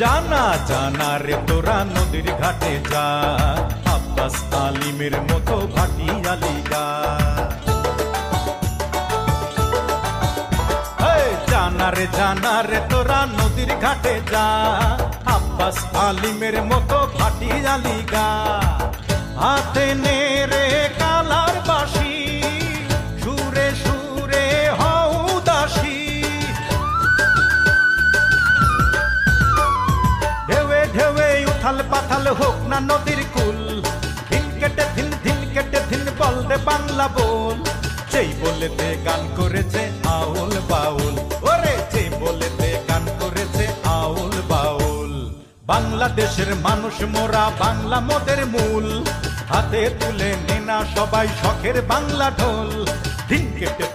জানা জানা রে তোরা নদীর ঘাটে যা, আব্বাস আলিমের মতো ভাটিয়ালি গা। জানা রে তোরা নদীর ঘাটে যা, আব্বাস আলিমের মতো ভাটিয়ালি গা। হাতে নে রে কালার বাঁশি, সুরে সুরে হও দাসী। ঢেউে ঢেউে উথাল পাথাল হোক না নদীর কুল, ধিন কেটে ধিন বল দে বাংলা বল। যেই বলেতে গান করেছে আউল বাউল, ওরে যেই বলেতে গান করেছে আউল বাউল। বাংলাদেশের মানুষ মোরা, বাংলা মোদের মূল, হাতে তুলে নেনা সবাই শখের বাংলা ঢোল। ধিন কেটে